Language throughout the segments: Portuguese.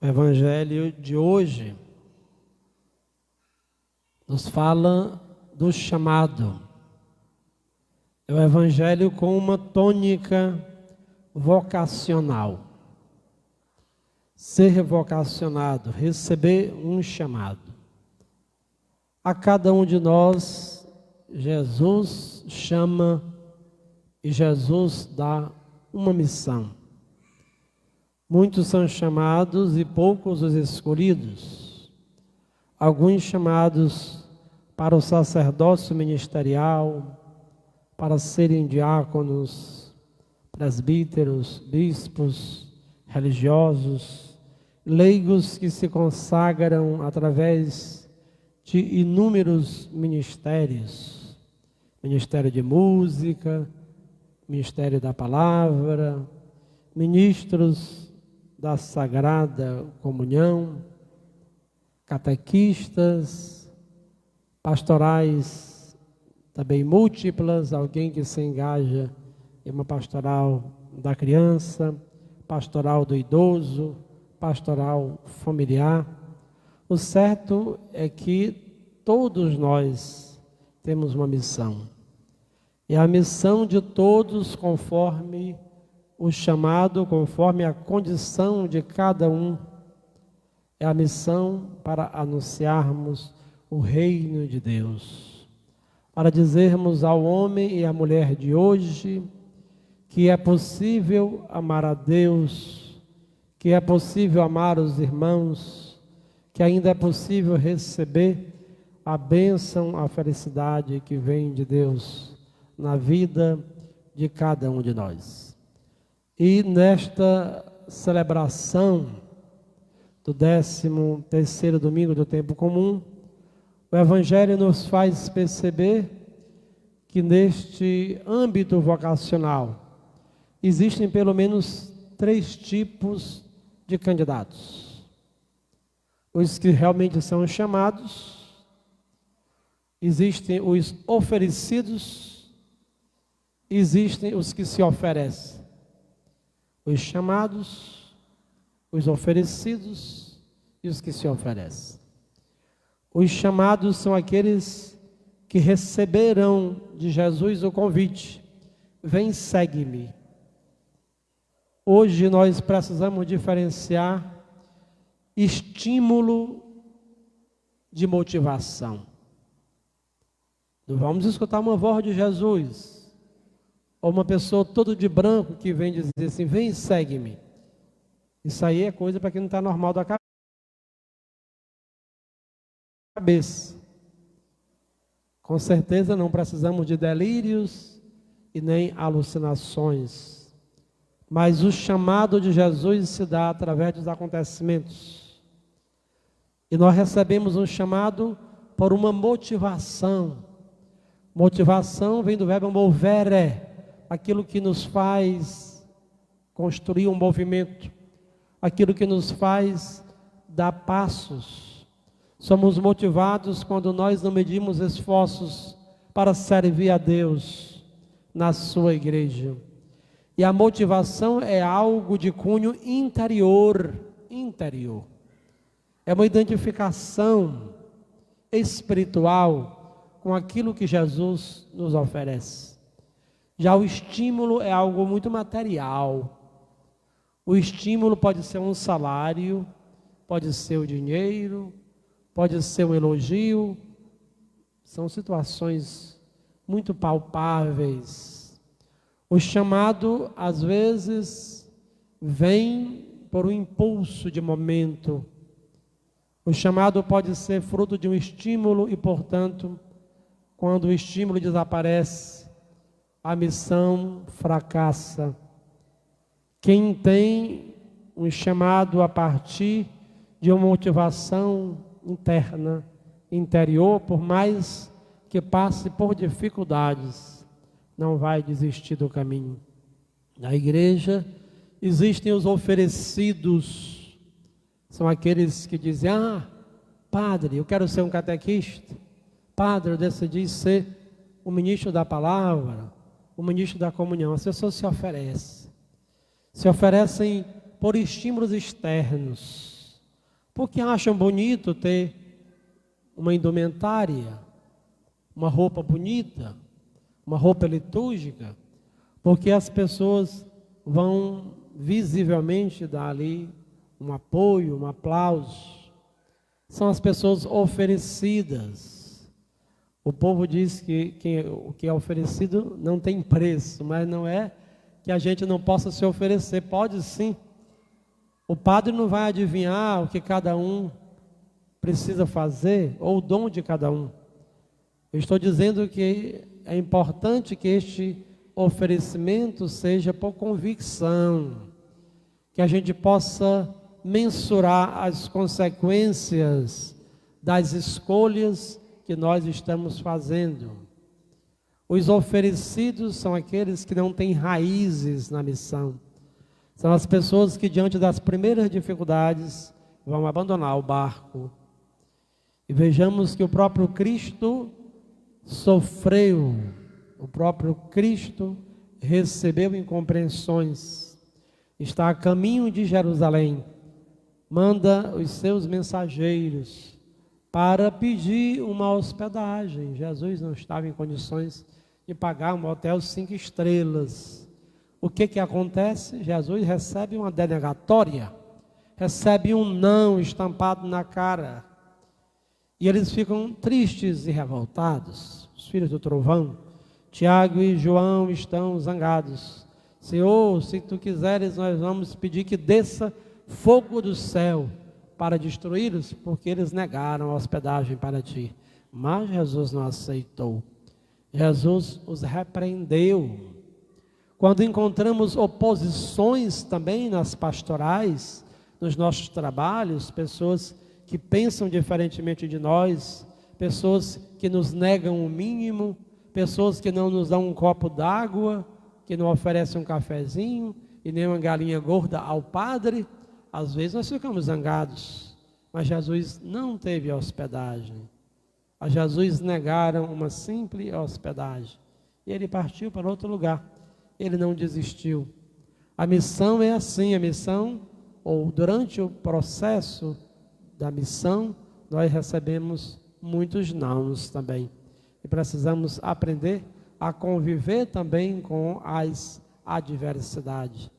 O Evangelho de hoje nos fala do chamado. É o Evangelho com uma tônica vocacional. Ser vocacionado, receber um chamado. A cada um de nós, Jesus chama e Jesus dá uma missão. Muitos são chamados e poucos os escolhidos. Alguns chamados para o sacerdócio ministerial, para serem diáconos, presbíteros, bispos, religiosos, leigos que se consagram através de inúmeros ministérios. Ministério de música, ministério da palavra, ministros da Sagrada Comunhão, catequistas, pastorais também múltiplas, alguém que se engaja em uma pastoral da criança, pastoral do idoso, pastoral familiar. O certo é que todos nós temos uma missão. E a missão de todos conforme o chamado, conforme a condição de cada um, é a missão para anunciarmos o reino de Deus. Para dizermos ao homem e à mulher de hoje que é possível amar a Deus, que é possível amar os irmãos, que ainda é possível receber a bênção, a felicidade que vem de Deus na vida de cada um de nós. E nesta celebração do 13º domingo do tempo comum, o Evangelho nos faz perceber que neste âmbito vocacional existem pelo menos 3 tipos de candidatos. Os que realmente são chamados, existem os oferecidos, existem os que se oferecem. Os chamados, os oferecidos e os que se oferecem. Os chamados são aqueles que receberão de Jesus o convite: vem, segue-me. Hoje nós precisamos diferenciar estímulo de motivação. Não vamos escutar uma voz de Jesus, ou uma pessoa toda de branco que vem dizer assim: vem e segue-me. Isso aí é coisa para quem não está normal da cabeça. Com certeza não precisamos de delírios e nem alucinações. Mas o chamado de Jesus se dá através dos acontecimentos. E nós recebemos um chamado por uma motivação. Motivação vem do verbo movere, aquilo que nos faz construir um movimento, aquilo que nos faz dar passos. Somos motivados quando nós não medimos esforços para servir a Deus na sua igreja. E a motivação é algo de cunho interior. É uma identificação espiritual com aquilo que Jesus nos oferece. Já o estímulo é algo muito material. O estímulo pode ser um salário, pode ser o dinheiro, pode ser um elogio. São situações muito palpáveis. O chamado, às vezes, vem por um impulso de momento. O chamado pode ser fruto de um estímulo e, portanto, quando o estímulo desaparece, a missão fracassa. Quem tem um chamado a partir de uma motivação interna, interior, por mais que passe por dificuldades, não vai desistir do caminho. Na igreja existem os oferecidos, são aqueles que dizem: padre, eu quero ser um catequista, padre, eu decidi ser o ministro da palavra, o ministro da comunhão. As pessoas se oferecem por estímulos externos. Porque acham bonito ter uma indumentária, uma roupa bonita, uma roupa litúrgica, porque as pessoas vão visivelmente dar ali um apoio, um aplauso. São as pessoas oferecidas. O povo diz que o que é oferecido não tem preço, mas não é que a gente não possa se oferecer, pode sim. O padre não vai adivinhar o que cada um precisa fazer, ou o dom de cada um. Eu estou dizendo que é importante que este oferecimento seja por convicção, que a gente possa mensurar as consequências das escolhas que nós estamos fazendo. Os oferecidos são aqueles que não têm raízes na missão. São as pessoas que, diante das primeiras dificuldades, vão abandonar o barco. E vejamos que o próprio Cristo sofreu, o próprio Cristo recebeu incompreensões, está a caminho de Jerusalém, manda os seus mensageiros para pedir uma hospedagem. Jesus não estava em condições de pagar um hotel 5 estrelas. O que acontece? Jesus recebe uma denegatória, recebe um não estampado na cara. E eles ficam tristes e revoltados. Os filhos do trovão, Tiago e João, estão zangados. Senhor, se tu quiseres, nós vamos pedir que desça fogo do céu para destruí-los, porque eles negaram a hospedagem para ti. Mas Jesus não aceitou. Jesus os repreendeu. Quando encontramos oposições também nas pastorais, nos nossos trabalhos, pessoas que pensam diferentemente de nós, pessoas que nos negam o mínimo, pessoas que não nos dão um copo d'água, que não oferecem um cafezinho e nem uma galinha gorda ao padre, às vezes nós ficamos zangados, mas Jesus não teve hospedagem. A Jesus negaram uma simples hospedagem e ele partiu para outro lugar. Ele não desistiu. A missão é assim, a missão, ou durante o processo da missão, nós recebemos muitos nãos também. E precisamos aprender a conviver também com as adversidades.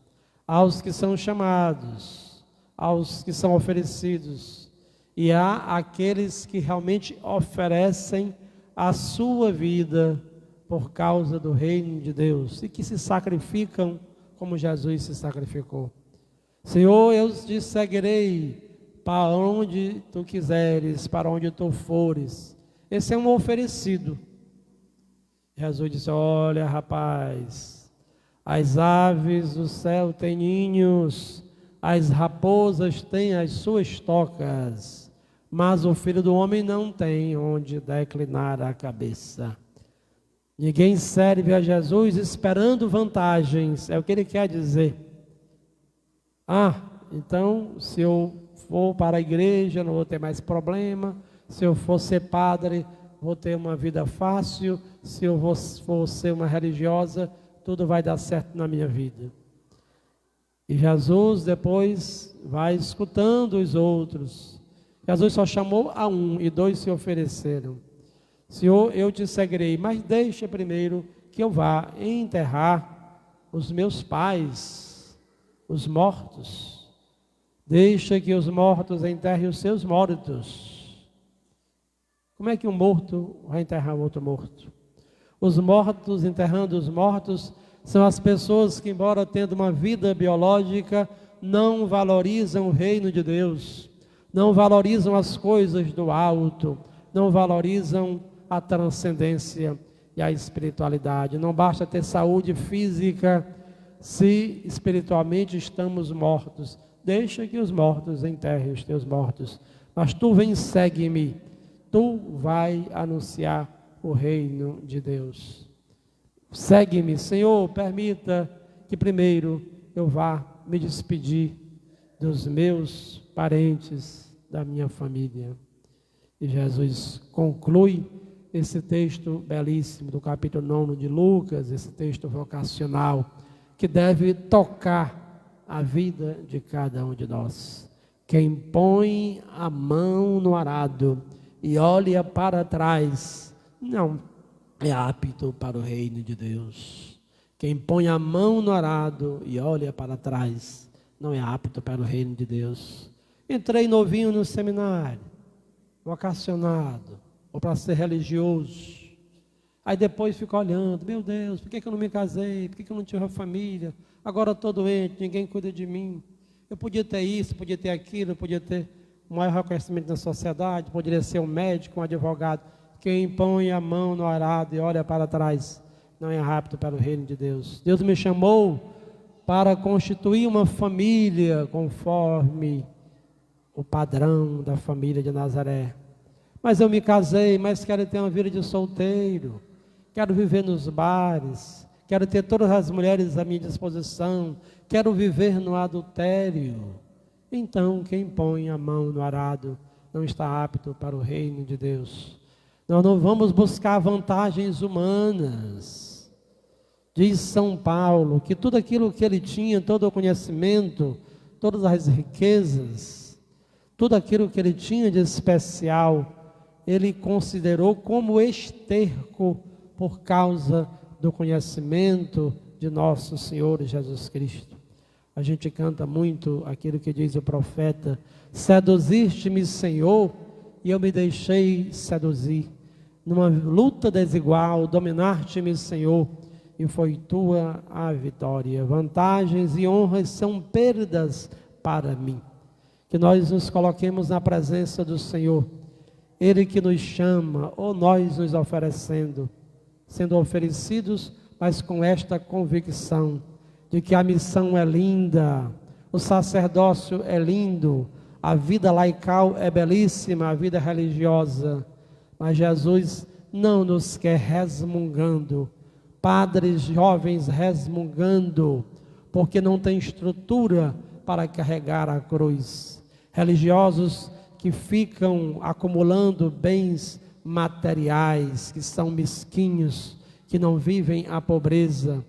Aos que são chamados, aos que são oferecidos, e há aqueles que realmente oferecem a sua vida por causa do reino de Deus e que se sacrificam como Jesus se sacrificou. Senhor, eu te seguirei para onde tu quiseres, para onde tu fores. Esse é um oferecido. Jesus disse: olha, rapaz, as aves do céu têm ninhos, as raposas têm as suas tocas, mas o Filho do Homem não tem onde declinar a cabeça. Ninguém serve a Jesus esperando vantagens, é o que ele quer dizer. Então, se eu for para a igreja, não vou ter mais problema. Se eu for ser padre, vou ter uma vida fácil. Se eu for ser uma religiosa, tudo vai dar certo na minha vida. E Jesus depois vai escutando os outros. Jesus só chamou a um e 2 se ofereceram. Senhor, eu te seguirei, mas deixa primeiro que eu vá enterrar os meus pais, os mortos. Deixa que os mortos enterrem os seus mortos. Como é que um morto vai enterrar um outro morto? Os mortos enterrando os mortos são as pessoas que, embora tendo uma vida biológica, não valorizam o reino de Deus, não valorizam as coisas do alto, não valorizam a transcendência e a espiritualidade. Não basta ter saúde física se espiritualmente estamos mortos. Deixa que os mortos enterrem os teus mortos, mas tu vem, segue-me, tu vai anunciar o reino de Deus. Segue-me, Senhor, permita que primeiro eu vá me despedir dos meus parentes, da minha família. E Jesus conclui esse texto belíssimo do capítulo 9 de Lucas, esse texto vocacional, que deve tocar a vida de cada um de nós. Quem põe a mão no arado e olha para trás, não é apto para o reino de Deus. Quem põe a mão no arado e olha para trás, não é apto para o reino de Deus. Entrei novinho no seminário, vocacionado, ou para ser religioso. Aí depois fico olhando, meu Deus, por que eu não me casei? Por que eu não tive uma família? Agora estou doente, ninguém cuida de mim. Eu podia ter isso, podia ter aquilo, podia ter um maior reconhecimento na sociedade, poderia ser um médico, um advogado. Quem põe a mão no arado e olha para trás, não é apto para o reino de Deus. Deus me chamou para constituir uma família conforme o padrão da família de Nazaré. Mas eu me casei, mas quero ter uma vida de solteiro, quero viver nos bares, quero ter todas as mulheres à minha disposição, quero viver no adultério. Então, quem põe a mão no arado não está apto para o reino de Deus. Nós não vamos buscar vantagens humanas. Diz São Paulo que tudo aquilo que ele tinha, todo o conhecimento, todas as riquezas, tudo aquilo que ele tinha de especial, ele considerou como esterco por causa do conhecimento de nosso Senhor Jesus Cristo. A gente canta muito aquilo que diz o profeta: seduziste-me, Senhor, e eu me deixei seduzir. Numa luta desigual, dominaste-me, Senhor, e foi tua a vitória. Vantagens e honras são perdas para mim. Que nós nos coloquemos na presença do Senhor, Ele que nos chama, ou nós nos oferecendo, sendo oferecidos, mas com esta convicção de que a missão é linda, o sacerdócio é lindo, a vida laical é belíssima, a vida religiosa, mas Jesus não nos quer resmungando, padres jovens resmungando, porque não tem estrutura para carregar a cruz, religiosos que ficam acumulando bens materiais, que são mesquinhos, que não vivem a pobreza,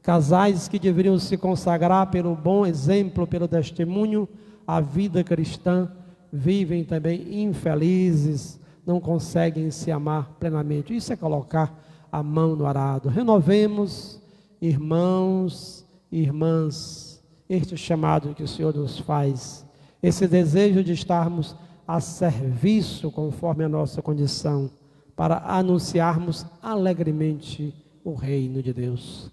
casais que deveriam se consagrar pelo bom exemplo, pelo testemunho, à vida cristã, vivem também infelizes, não conseguem se amar plenamente. Isso é colocar a mão no arado. Renovemos, irmãos e irmãs, este chamado que o Senhor nos faz, esse desejo de estarmos a serviço conforme a nossa condição, para anunciarmos alegremente o reino de Deus.